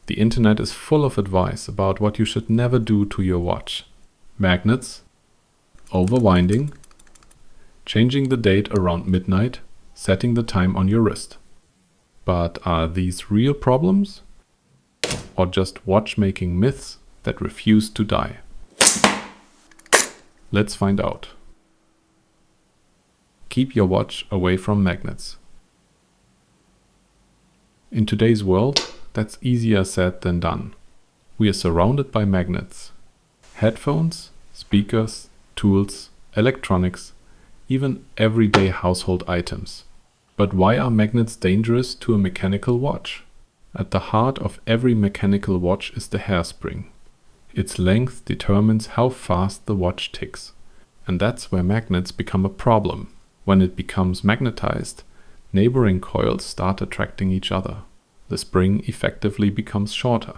The internet is full of advice about what you should never do to your watch. Magnets, overwinding, changing the date around midnight, setting the time on your wrist. But are these real problems? Or just watchmaking myths that refuse to die? Let's find out. Keep your watch away from magnets. In today's world, that's easier said than done. We are surrounded by magnets. Headphones, speakers, tools, electronics, even everyday household items. But why are magnets dangerous to a mechanical watch? At the heart of every mechanical watch is the hairspring. Its length determines how fast the watch ticks. And that's where magnets become a problem. When it becomes magnetized, neighboring coils start attracting each other. The spring effectively becomes shorter,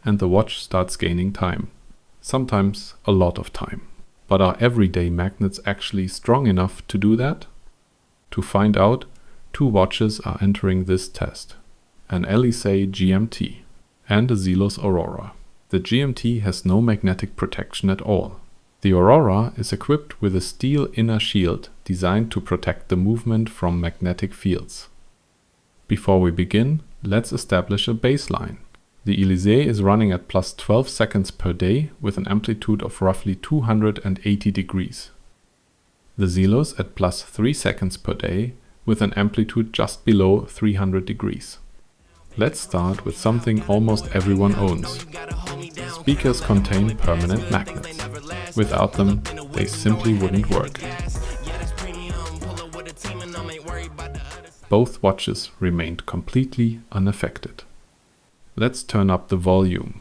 and the watch starts gaining time. Sometimes a lot of time. But are everyday magnets actually strong enough to do that? To find out, two watches are entering this test. An Elysee GMT and a Zelos Aurora. The GMT has no magnetic protection at all. The Aurora is equipped with a steel inner shield designed to protect the movement from magnetic fields. Before we begin, let's establish a baseline. The Elysee is running at plus 12 seconds per day with an amplitude of roughly 280 degrees. The Zelos at plus 3 seconds per day with an amplitude just below 300 degrees. Let's start with something almost everyone owns. Speakers contain permanent magnets. Without them, they simply wouldn't work. Both watches remained completely unaffected. Let's turn up the volume.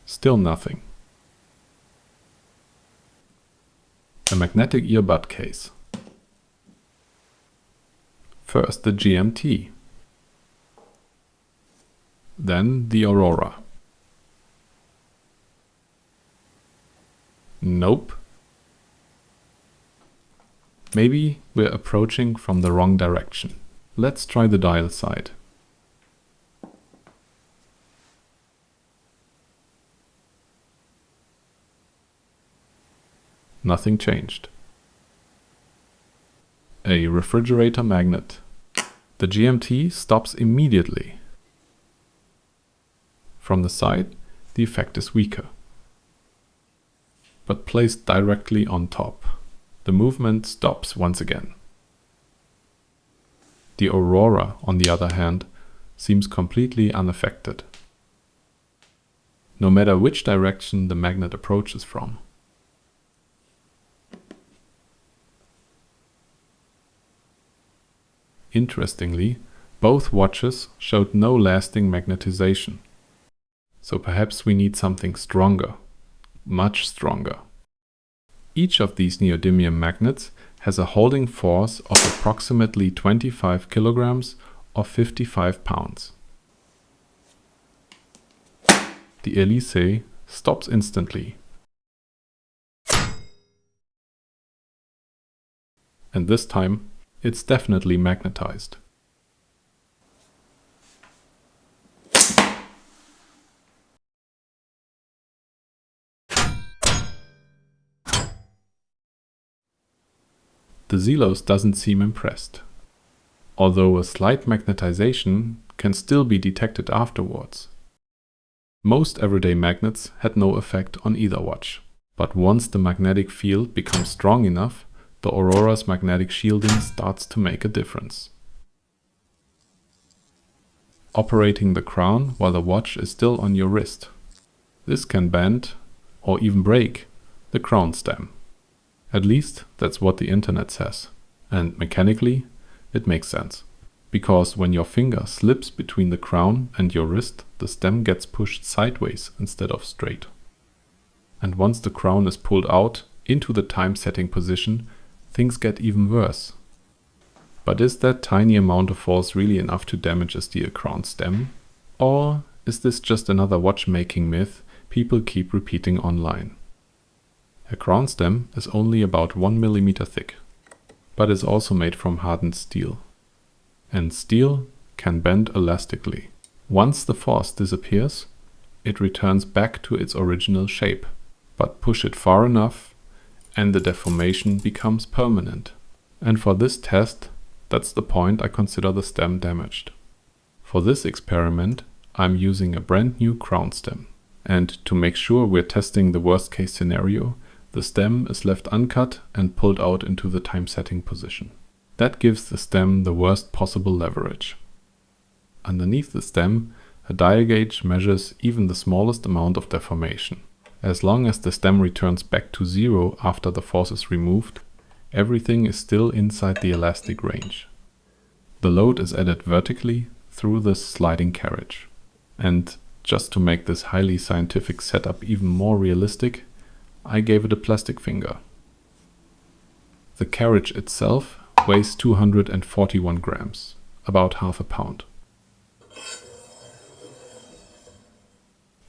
Still nothing. A magnetic earbud case. First the GMT. Then the Aurora. Nope. Maybe we're approaching from the wrong direction. Let's try the dial side. Nothing changed. A refrigerator magnet. The GMT stops immediately. From the side, the effect is weaker, but placed directly on top. The movement stops once again. The Aurora, on the other hand, seems completely unaffected, no matter which direction the magnet approaches from. Interestingly, both watches showed no lasting magnetization. So perhaps we need something stronger, much stronger. Each of these neodymium magnets has a holding force of approximately 25 kilograms or 55 pounds. The Elysee stops instantly. And this time, it's definitely magnetized. The Zelos doesn't seem impressed, although a slight magnetization can still be detected afterwards. Most everyday magnets had no effect on either watch, but once the magnetic field becomes strong enough, the Aurora's magnetic shielding starts to make a difference. Operating the crown while the watch is still on your wrist. This can bend, or even break, the crown stem. At least that's what the internet says. And mechanically, it makes sense. Because when your finger slips between the crown and your wrist, the stem gets pushed sideways instead of straight. And once the crown is pulled out into the time setting position, things get even worse. But is that tiny amount of force really enough to damage a steel crown stem? Or is this just another watchmaking myth people keep repeating online? A crown stem is only about 1 mm thick, but is also made from hardened steel. And steel can bend elastically. Once the force disappears, it returns back to its original shape, but push it far enough and the deformation becomes permanent. And for this test, that's the point I consider the stem damaged. For this experiment, I'm using a brand new crown stem. And to make sure we're testing the worst case scenario, the stem is left uncut and pulled out into the time setting position. That gives the stem the worst possible leverage. Underneath the stem, a dial gauge measures even the smallest amount of deformation. As long as the stem returns back to zero after the force is removed, everything is still inside the elastic range. The load is added vertically through this sliding carriage. And just to make this highly scientific setup even more realistic, I gave it a plastic finger. The carriage itself weighs 241 grams, about half a pound.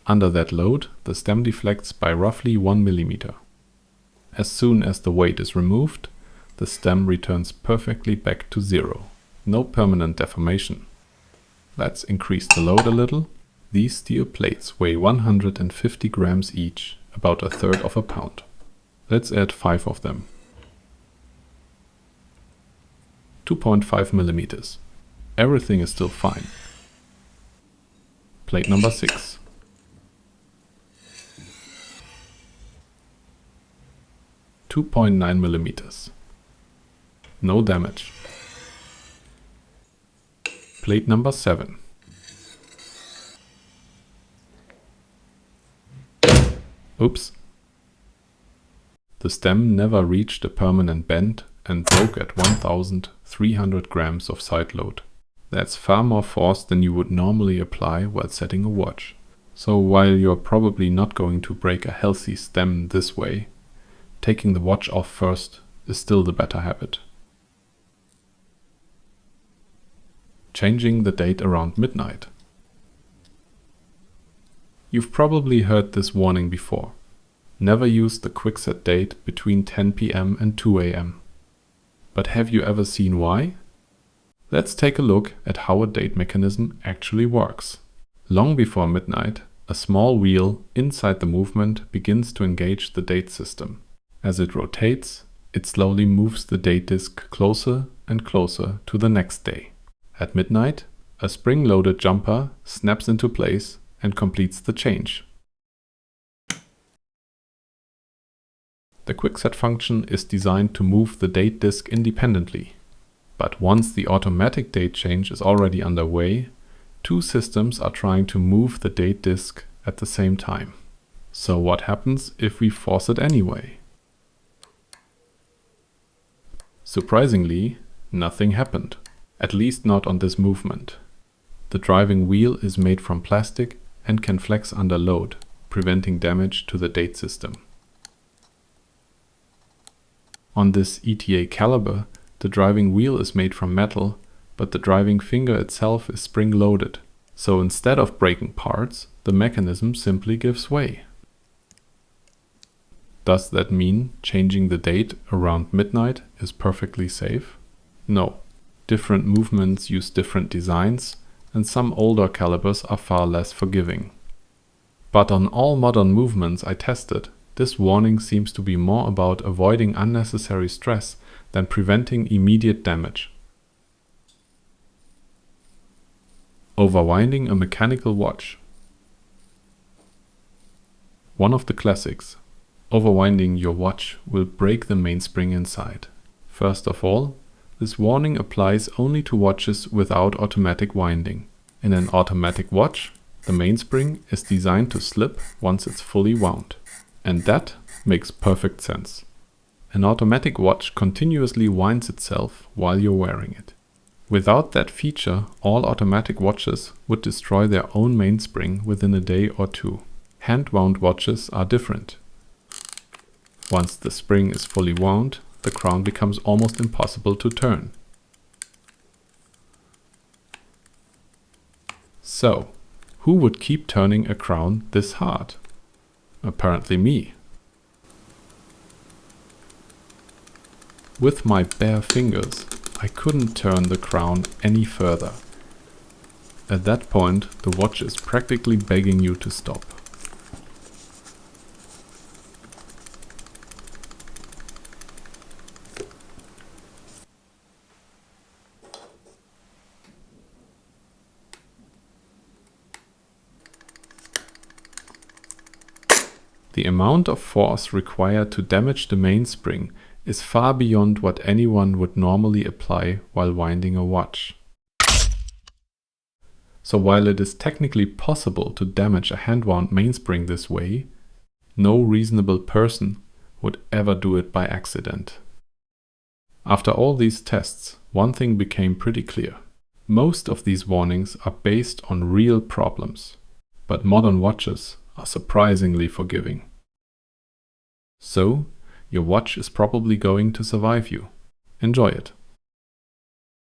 Under that load, the stem deflects by roughly 1 mm. As soon as the weight is removed, the stem returns perfectly back to zero. No permanent deformation. Let's increase the load a little. These steel plates weigh 150 grams each, about a third of a pound. Let's add 5 of them. 2.5 millimeters. Everything is still fine. Plate number 6. 2.9 millimeters. No damage. Plate number 7. Oops. The stem never reached a permanent bend and broke at 1,300 grams of side load. That's far more force than you would normally apply while setting a watch. So while you're probably not going to break a healthy stem this way, taking the watch off first is still the better habit. Changing the date around midnight. You've probably heard this warning before. Never use the quickset date between 10 p.m. and 2 a.m. But have you ever seen why? Let's take a look at how a date mechanism actually works. Long before midnight, a small wheel inside the movement begins to engage the date system. As it rotates, it slowly moves the date disk closer and closer to the next day. At midnight, a spring-loaded jumper snaps into place and completes the change. The quickset function is designed to move the date disk independently. But once the automatic date change is already underway, two systems are trying to move the date disk at the same time. So what happens if we force it anyway? Surprisingly, nothing happened. At least not on this movement. The driving wheel is made from plastic and can flex under load, preventing damage to the date system. On this ETA caliber, the driving wheel is made from metal, but the driving finger itself is spring-loaded. So instead of breaking parts, the mechanism simply gives way. Does that mean changing the date around midnight is perfectly safe? No. Different movements use different designs, and some older calibers are far less forgiving. But on all modern movements I tested, this warning seems to be more about avoiding unnecessary stress than preventing immediate damage. Overwinding a mechanical watch. One of the classics. Overwinding your watch will break the mainspring inside. First of all, this warning applies only to watches without automatic winding. In an automatic watch, the mainspring is designed to slip once it's fully wound. And that makes perfect sense. An automatic watch continuously winds itself while you're wearing it. Without that feature, all automatic watches would destroy their own mainspring within a day or two. Hand-wound watches are different. Once the spring is fully wound, the crown becomes almost impossible to turn. So, who would keep turning a crown this hard? Apparently me. With my bare fingers, I couldn't turn the crown any further. At that point, the watch is practically begging you to stop. The amount of force required to damage the mainspring is far beyond what anyone would normally apply while winding a watch. So while it is technically possible to damage a hand-wound mainspring this way, no reasonable person would ever do it by accident. After all these tests, one thing became pretty clear. Most of these warnings are based on real problems, but modern watches are surprisingly forgiving. So, your watch is probably going to survive you. Enjoy it.